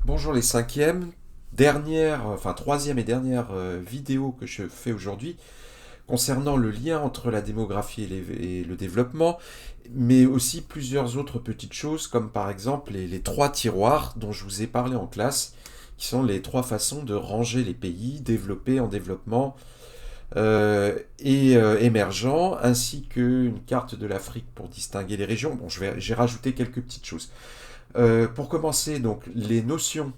Bonjour les troisième et dernière vidéo que je fais aujourd'hui concernant le lien entre la démographie et le développement, mais aussi plusieurs autres petites choses comme par exemple les trois tiroirs dont je vous ai parlé en classe, qui sont les trois façons de ranger les pays développés en développement et émergents, ainsi qu'une carte de l'Afrique pour distinguer les régions. Bon, j'ai rajouté quelques petites choses. Pour commencer, donc les notions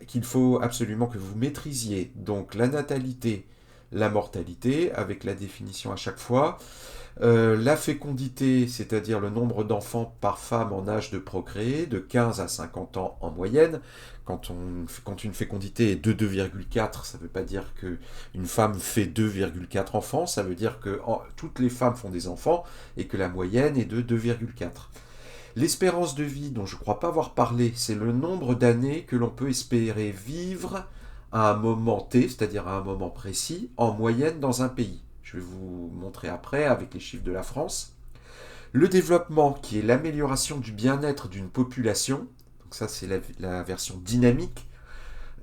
qu'il faut absolument que vous maîtrisiez, donc la natalité, la mortalité, avec la définition à chaque fois, la fécondité, c'est-à-dire le nombre d'enfants par femme en âge de procréer, de 15 à 50 ans en moyenne. Quand une fécondité est de 2,4, ça ne veut pas dire qu'une femme fait 2,4 enfants, ça veut dire que toutes les femmes font des enfants et que la moyenne est de 2,4. L'espérance de vie, dont je ne crois pas avoir parlé, c'est le nombre d'années que l'on peut espérer vivre à un moment T, c'est-à-dire à un moment précis, en moyenne dans un pays. Je vais vous montrer après avec les chiffres de la France. Le développement, qui est l'amélioration du bien-être d'une population, donc ça c'est la version dynamique,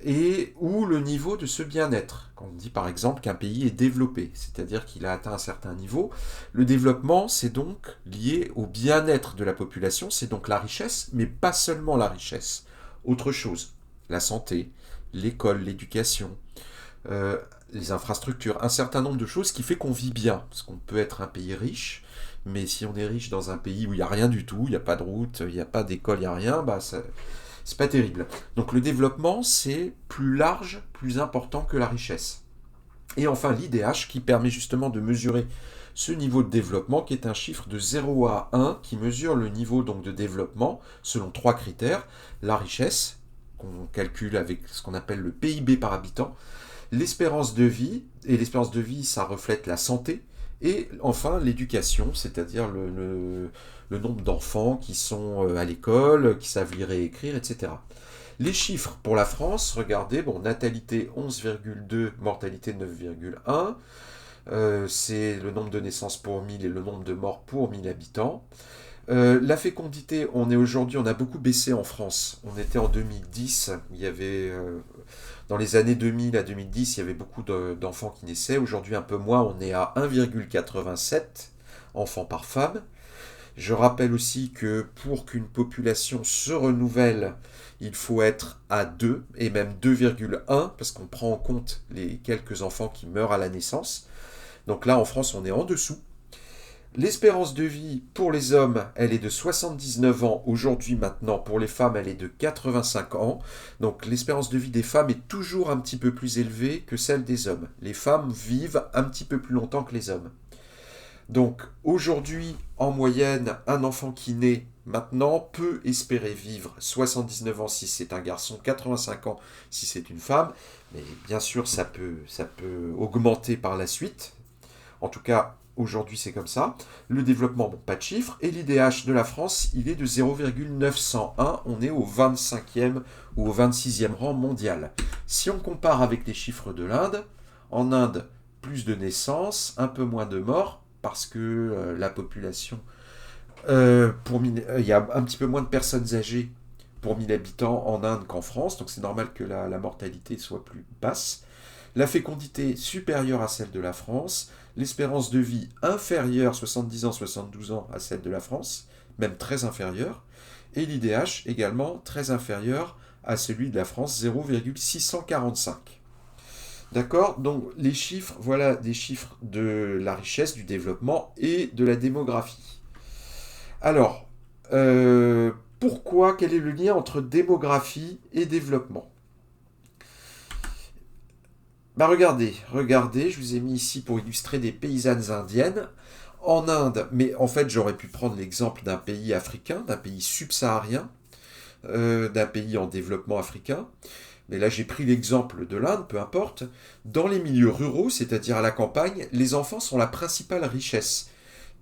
et ou le niveau de ce bien-être. Quand on dit par exemple qu'un pays est développé, c'est-à-dire qu'il a atteint un certain niveau, le développement c'est donc lié au bien-être de la population, c'est donc la richesse, mais pas seulement la richesse, autre chose, la santé, l'école, l'éducation, euh, les infrastructures, un certain nombre de choses qui fait qu'on vit bien, parce qu'on peut être un pays riche, mais si on est riche dans un pays où il n'y a rien du tout, il n'y a pas de route, il n'y a pas d'école, il n'y a rien, bah c'est pas terrible. Donc le développement, c'est plus large, plus important que la richesse. Et enfin l'IDH qui permet justement de mesurer ce niveau de développement qui est un chiffre de 0 à 1 qui mesure le niveau donc de développement selon trois critères. La richesse, qu'on calcule avec ce qu'on appelle le PIB par habitant, l'espérance de vie, et l'espérance de vie ça reflète la santé, et enfin l'éducation, c'est-à-dire le nombre d'enfants qui sont à l'école, qui savent lire et écrire, etc. Les chiffres pour la France, regardez, bon, natalité 11,2, mortalité 9,1, c'est le nombre de naissances pour 1000 et le nombre de morts pour 1000 habitants. La fécondité, on a beaucoup baissé en France. On était en 2010, il y avait dans les années 2000 à 2010, il y avait beaucoup d'enfants qui naissaient. Aujourd'hui, un peu moins, on est à 1,87 enfants par femme. Je rappelle aussi que pour qu'une population se renouvelle, il faut être à 2 et même 2,1 parce qu'on prend en compte les quelques enfants qui meurent à la naissance. Donc là, en France, on est en dessous. L'espérance de vie pour les hommes, elle est de 79 ans. Aujourd'hui, maintenant, pour les femmes, elle est de 85 ans. Donc l'espérance de vie des femmes est toujours un petit peu plus élevée que celle des hommes. Les femmes vivent un petit peu plus longtemps que les hommes. Donc aujourd'hui, en moyenne, un enfant qui naît maintenant peut espérer vivre 79 ans si c'est un garçon, 85 ans si c'est une femme. Mais bien sûr, ça peut augmenter par la suite. En tout cas, aujourd'hui, c'est comme ça. Le développement, bon, pas de chiffres. Et l'IDH de la France, il est de 0,901. On est au 25e ou au 26e rang mondial. Si on compare avec les chiffres de l'Inde, en Inde, plus de naissances, un peu moins de morts, parce que la population, il y a un petit peu moins de personnes âgées pour 1000 habitants en Inde qu'en France, donc c'est normal que la mortalité soit plus basse. La fécondité supérieure à celle de la France, l'espérance de vie inférieure, 70 ans, 72 ans, à celle de la France, même très inférieure, et l'IDH également très inférieur à celui de la France, 0,645. D'accord. Donc les chiffres, voilà des chiffres de la richesse, du développement et de la démographie. Alors, quel est le lien entre démographie et développement? Bah regardez, je vous ai mis ici pour illustrer des paysannes indiennes en Inde, mais en fait j'aurais pu prendre l'exemple d'un pays africain, d'un pays subsaharien, d'un pays en développement africain, mais là j'ai pris l'exemple de l'Inde, peu importe. Dans les milieux ruraux, c'est-à-dire à la campagne, les enfants sont la principale richesse,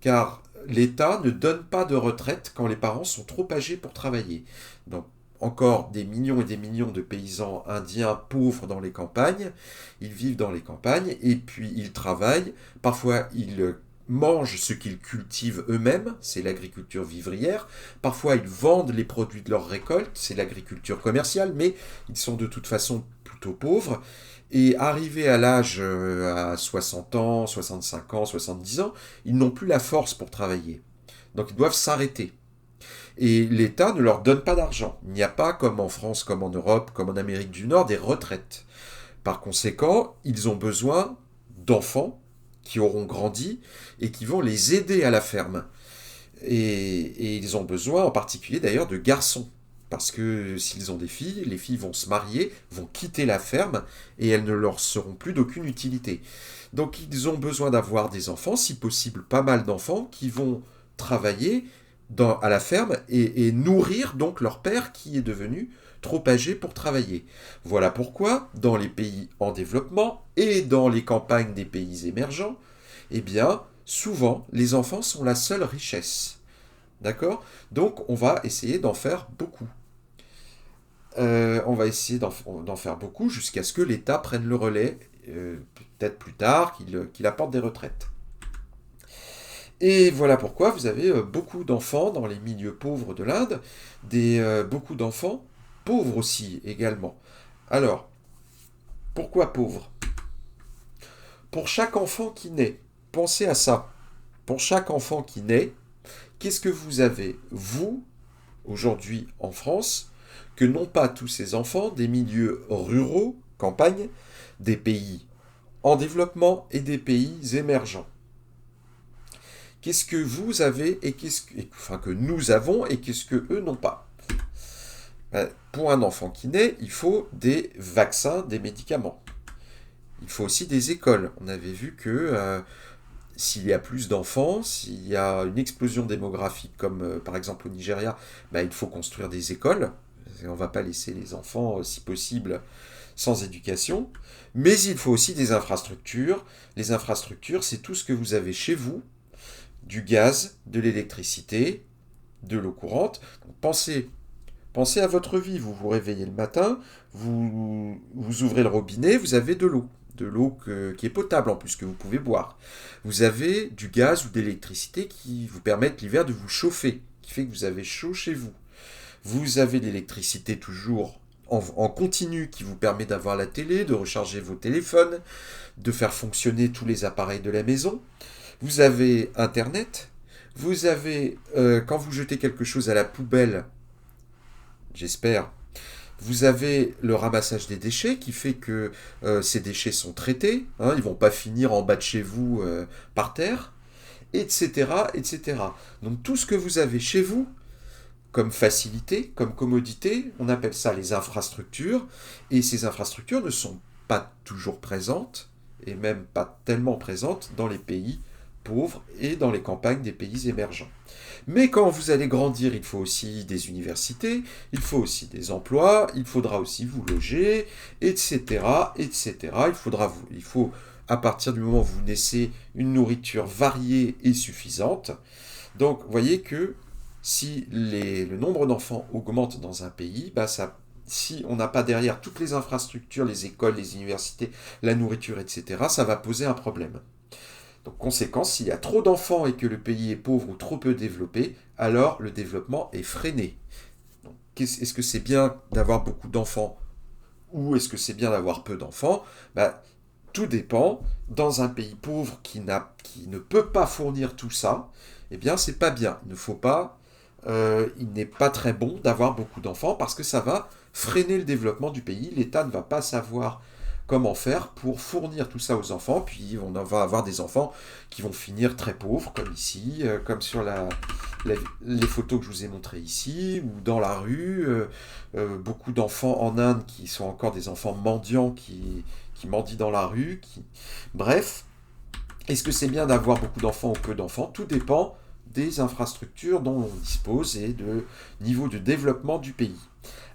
car l'État ne donne pas de retraite quand les parents sont trop âgés pour travailler. Donc encore des millions et des millions de paysans indiens pauvres dans les campagnes, ils vivent dans les campagnes et puis ils travaillent, parfois ils mangent ce qu'ils cultivent eux-mêmes, c'est l'agriculture vivrière. Parfois, ils vendent les produits de leur récolte, c'est l'agriculture commerciale, mais ils sont de toute façon plutôt pauvres. Et arrivés à l'âge à 60 ans, 65 ans, 70 ans, ils n'ont plus la force pour travailler. Donc ils doivent s'arrêter. Et l'État ne leur donne pas d'argent. Il n'y a pas, comme en France, comme en Europe, comme en Amérique du Nord, des retraites. Par conséquent, ils ont besoin d'enfants qui auront grandi et qui vont les aider à la ferme. Et ils ont besoin en particulier d'ailleurs de garçons. Parce que s'ils ont des filles, les filles vont se marier, vont quitter la ferme et elles ne leur seront plus d'aucune utilité. Donc ils ont besoin d'avoir des enfants, si possible pas mal d'enfants, qui vont travailler à la ferme et nourrir donc leur père qui est devenu trop âgé pour travailler. Voilà pourquoi, dans les pays en développement et dans les campagnes des pays émergents, eh bien, souvent, les enfants sont la seule richesse. D'accord? Donc, on va essayer d'en faire beaucoup. On va essayer d'en faire beaucoup jusqu'à ce que l'État prenne le relais, peut-être plus tard, qu'il apporte des retraites. Et voilà pourquoi vous avez beaucoup d'enfants dans les milieux pauvres de l'Inde, beaucoup d'enfants pauvres aussi également. Alors, pourquoi pauvres? Pour chaque enfant qui naît, pensez à ça. Pour chaque enfant qui naît, qu'est-ce que vous avez, vous, aujourd'hui en France, que n'ont pas tous ces enfants des milieux ruraux, campagne, des pays en développement et des pays émergents? Qu'est-ce que vous avez et enfin que nous avons et qu'est-ce que eux n'ont pas? Pour un enfant qui naît, il faut des vaccins, des médicaments. Il faut aussi des écoles. On avait vu que s'il y a plus d'enfants, s'il y a une explosion démographique comme par exemple au Nigeria, il faut construire des écoles. On ne va pas laisser les enfants, si possible, sans éducation. Mais il faut aussi des infrastructures. Les infrastructures, c'est tout ce que vous avez chez vous, du gaz, de l'électricité, de l'eau courante. Donc pensez à votre vie. Vous vous réveillez le matin, vous ouvrez le robinet, vous avez de l'eau. De l'eau qui est potable en plus, que vous pouvez boire. Vous avez du gaz ou de l'électricité qui vous permettent l'hiver de vous chauffer, qui fait que vous avez chaud chez vous. Vous avez l'électricité toujours en continu qui vous permet d'avoir la télé, de recharger vos téléphones, de faire fonctionner tous les appareils de la maison. Vous avez Internet. Vous avez, quand vous jetez quelque chose à la poubelle, j'espère, vous avez le ramassage des déchets qui fait que ces déchets sont traités. Ils ne vont pas finir en bas de chez vous par terre, etc., etc. Donc tout ce que vous avez chez vous, comme facilité, comme commodité, on appelle ça les infrastructures. Et ces infrastructures ne sont pas toujours présentes, et même pas tellement présentes dans les pays pauvres et dans les campagnes des pays émergents. Mais quand vous allez grandir, il faut aussi des universités, il faut aussi des emplois, il faudra aussi vous loger, etc., etc. Il faut, à partir du moment où vous naissez, une nourriture variée et suffisante. Donc, vous voyez que si le nombre d'enfants augmente dans un pays, si on n'a pas derrière toutes les infrastructures, les écoles, les universités, la nourriture, etc., ça va poser un problème. Donc, conséquence, s'il y a trop d'enfants et que le pays est pauvre ou trop peu développé, alors le développement est freiné. Donc, est-ce que c'est bien d'avoir beaucoup d'enfants ou est-ce que c'est bien d'avoir peu d'enfants? Tout dépend. Dans un pays pauvre qui ne peut pas fournir tout ça, eh bien, c'est pas bien. Il n'est pas très bon d'avoir beaucoup d'enfants parce que ça va freiner le développement du pays. L'État ne va pas savoir comment faire pour fournir tout ça aux enfants, puis on va avoir des enfants qui vont finir très pauvres, comme ici, comme sur les photos que je vous ai montrées ici, ou dans la rue, beaucoup d'enfants en Inde qui sont encore des enfants mendiants qui mendient dans la rue. Bref, est-ce que c'est bien d'avoir beaucoup d'enfants ou peu d'enfants? Tout dépend des infrastructures dont l'on dispose et de niveau de développement du pays.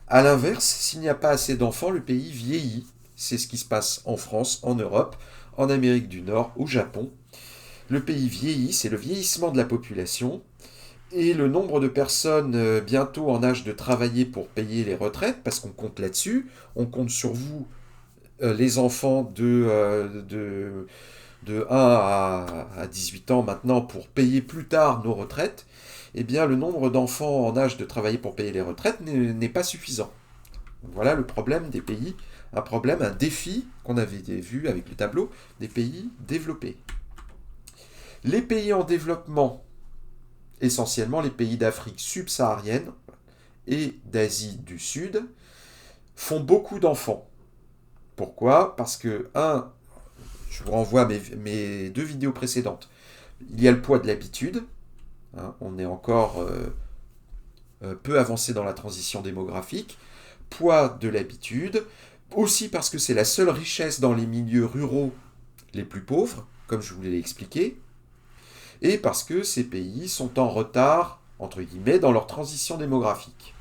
A l'inverse, s'il n'y a pas assez d'enfants, le pays vieillit. C'est ce qui se passe en France, en Europe, en Amérique du Nord, au Japon. Le pays vieillit, c'est le vieillissement de la population. Et le nombre de personnes bientôt en âge de travailler pour payer les retraites, parce qu'on compte là-dessus, on compte sur vous, les enfants de 1 à 18 ans maintenant pour payer plus tard nos retraites, eh bien le nombre d'enfants en âge de travailler pour payer les retraites n'est pas suffisant. Voilà le problème des pays, un problème, un défi qu'on avait vu avec le tableau des pays développés. Les pays en développement, essentiellement les pays d'Afrique subsaharienne et d'Asie du Sud, font beaucoup d'enfants. Pourquoi? Parce que, je vous renvoie à mes 2 vidéos précédentes. Il y a le poids de l'habitude. Hein, on est encore peu avancé dans la transition démographique. Poids de l'habitude. Aussi parce que c'est la seule richesse dans les milieux ruraux les plus pauvres, comme je vous l'ai expliqué. Et parce que ces pays sont en retard, entre guillemets, dans leur transition démographique.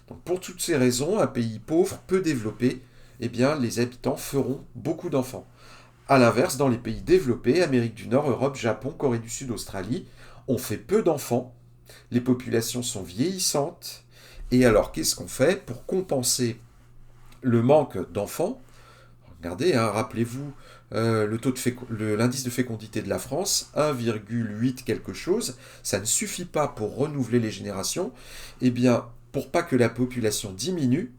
Donc pour toutes ces raisons, un pays pauvre, peu développé, eh bien les habitants feront beaucoup d'enfants. A l'inverse, dans les pays développés, Amérique du Nord, Europe, Japon, Corée du Sud, Australie, on fait peu d'enfants, les populations sont vieillissantes, et alors qu'est-ce qu'on fait pour compenser le manque d'enfants? Regardez, hein, rappelez-vous l'indice de fécondité de la France, 1,8 quelque chose, ça ne suffit pas pour renouveler les générations. Eh bien, pour pas que la population diminue,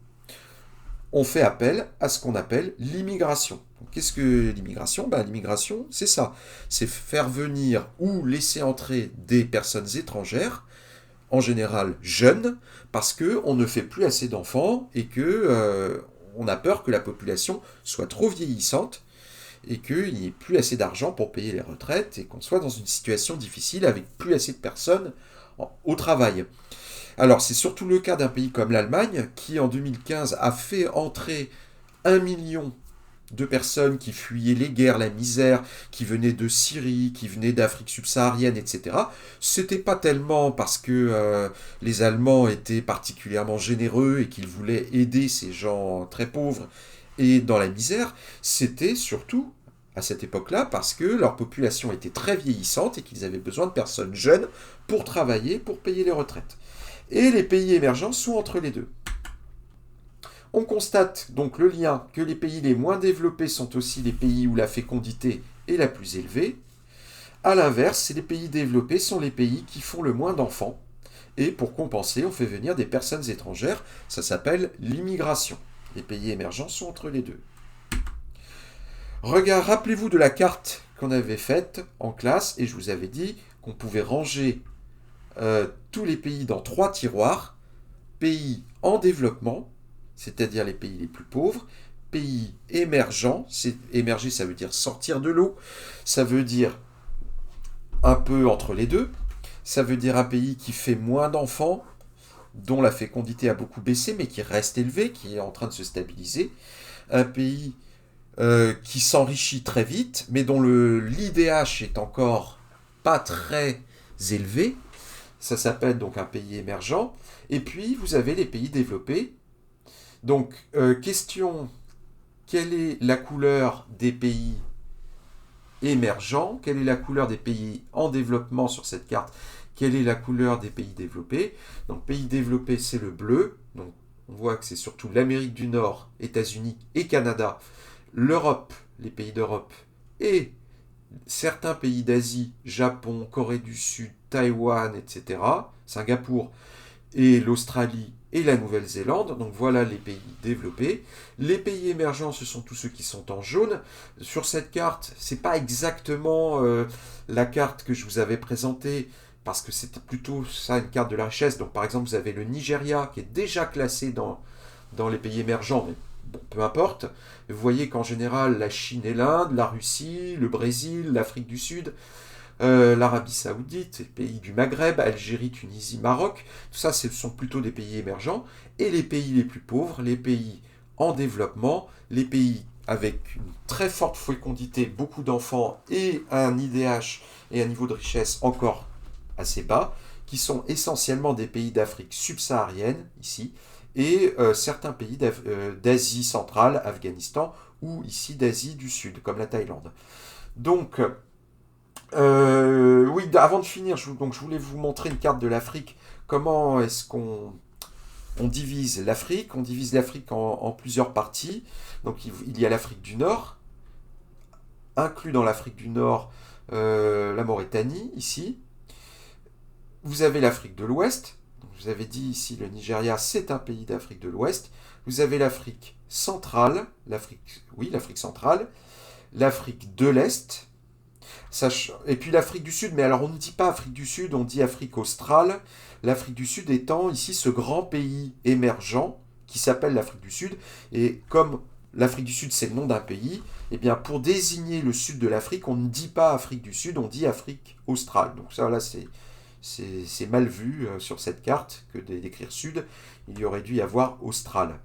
on fait appel à ce qu'on appelle l'immigration. Qu'est-ce que l'immigration? L'immigration, c'est ça. C'est faire venir ou laisser entrer des personnes étrangères, en général jeunes, parce qu'on ne fait plus assez d'enfants et que on a peur que la population soit trop vieillissante et qu'il n'y ait plus assez d'argent pour payer les retraites et qu'on soit dans une situation difficile avec plus assez de personnes au travail. Alors c'est surtout le cas d'un pays comme l'Allemagne qui en 2015 a fait entrer 1 million de personnes qui fuyaient les guerres, la misère, qui venaient de Syrie, qui venaient d'Afrique subsaharienne, etc. C'était pas tellement parce que les Allemands étaient particulièrement généreux et qu'ils voulaient aider ces gens très pauvres et dans la misère, c'était surtout à cette époque-là parce que leur population était très vieillissante et qu'ils avaient besoin de personnes jeunes pour travailler, pour payer les retraites. Et les pays émergents sont entre les deux. On constate donc le lien que les pays les moins développés sont aussi les pays où la fécondité est la plus élevée. A l'inverse, les pays développés sont les pays qui font le moins d'enfants. Et pour compenser, on fait venir des personnes étrangères. Ça s'appelle l'immigration. Les pays émergents sont entre les deux. Rappelez-vous de la carte qu'on avait faite en classe et je vous avais dit qu'on pouvait ranger tous les pays dans 3 tiroirs. Pays en développement, c'est-à-dire les pays les plus pauvres, pays émergents, émerger ça veut dire sortir de l'eau, ça veut dire un peu entre les deux, ça veut dire un pays qui fait moins d'enfants, dont la fécondité a beaucoup baissé mais qui reste élevé, qui est en train de se stabiliser, un pays qui s'enrichit très vite mais dont l'IDH est encore pas très élevé, ça s'appelle donc un pays émergent, et puis vous avez les pays développés. Donc, question, quelle est la couleur des pays émergents? Quelle est la couleur des pays en développement sur cette carte? Quelle est la couleur des pays développés? Donc, pays développés, c'est le bleu. Donc, on voit que c'est surtout l'Amérique du Nord, États-Unis et Canada, l'Europe, les pays d'Europe, et certains pays d'Asie, Japon, Corée du Sud, Taïwan, etc., Singapour, et l'Australie et la Nouvelle-Zélande. Donc voilà les pays développés. Les pays émergents, ce sont tous ceux qui sont en jaune. Sur cette carte, c'est pas exactement la carte que je vous avais présentée, parce que c'était plutôt ça une carte de la richesse. Donc par exemple, vous avez le Nigeria qui est déjà classé dans les pays émergents, mais bon, peu importe. Vous voyez qu'en général, la Chine et l'Inde, la Russie, le Brésil, l'Afrique du Sud, l'Arabie Saoudite, les pays du Maghreb, Algérie, Tunisie, Maroc, tout ça ce sont plutôt des pays émergents, et les pays les plus pauvres, les pays en développement, les pays avec une très forte fécondité, beaucoup d'enfants et un IDH et un niveau de richesse encore assez bas, qui sont essentiellement des pays d'Afrique subsaharienne, ici, et certains pays d'Asie centrale, Afghanistan, ou ici d'Asie du Sud, comme la Thaïlande. Donc, oui, avant de finir, je voulais vous montrer une carte de l'Afrique. Comment est-ce qu'on divise l'Afrique? On divise l'Afrique en plusieurs parties. Donc il y a l'Afrique du Nord, inclus dans l'Afrique du Nord la Mauritanie, ici. Vous avez l'Afrique de l'Ouest. Je vous avais dit ici, le Nigeria, c'est un pays d'Afrique de l'Ouest. Vous avez l'Afrique centrale, l'Afrique centrale, l'Afrique de l'Est, et puis l'Afrique du Sud. Mais alors on ne dit pas Afrique du Sud, on dit Afrique australe. L'Afrique du Sud étant ici ce grand pays émergent qui s'appelle l'Afrique du Sud. Et comme l'Afrique du Sud c'est le nom d'un pays, eh bien pour désigner le sud de l'Afrique, on ne dit pas Afrique du Sud, on dit Afrique australe. Donc ça là c'est mal vu sur cette carte que d'écrire sud, il y aurait dû y avoir austral.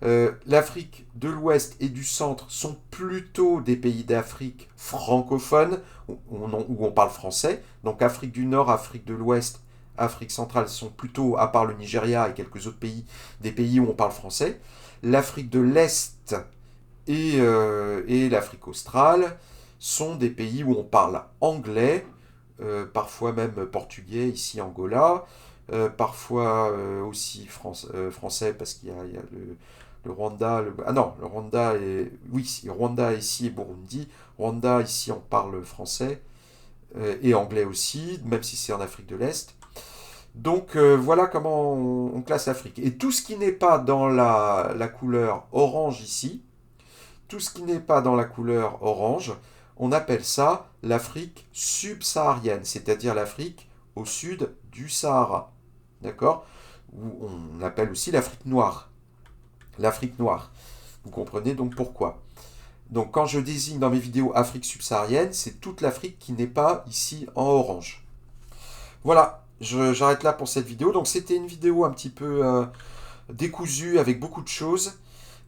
L'Afrique de l'Ouest et du Centre sont plutôt des pays d'Afrique francophones, où on parle français. Donc Afrique du Nord, Afrique de l'Ouest, Afrique centrale sont plutôt, à part le Nigeria et quelques autres pays, des pays où on parle français. L'Afrique de l'Est et l'Afrique australe sont des pays où on parle anglais, parfois même portugais, ici Angola, parfois aussi français parce qu'il y a le Rwanda, ah non, le Rwanda est, oui, Rwanda ici et Burundi. Rwanda ici on parle français et anglais aussi, même si c'est en Afrique de l'Est. Donc voilà comment on classe l'Afrique. Et tout ce qui n'est pas dans la couleur orange ici, tout ce qui n'est pas dans la couleur orange, on appelle ça l'Afrique subsaharienne, c'est-à-dire l'Afrique au sud du Sahara. D'accord? Ou on appelle aussi l'Afrique noire. L'Afrique noire. Vous comprenez donc pourquoi. Donc quand je désigne dans mes vidéos Afrique subsaharienne, c'est toute l'Afrique qui n'est pas ici en orange. Voilà, j'arrête là pour cette vidéo. Donc c'était une vidéo un petit peu décousue avec beaucoup de choses.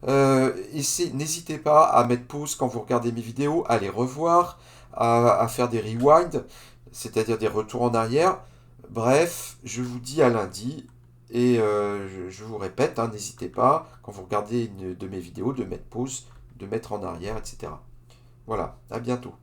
N'hésitez pas à mettre pause quand vous regardez mes vidéos, à les revoir, à faire des rewinds, c'est-à-dire des retours en arrière. Bref, je vous dis à lundi. Et je vous répète, hein, n'hésitez pas, quand vous regardez une de mes vidéos, de mettre pause, de mettre en arrière, etc. Voilà, à bientôt.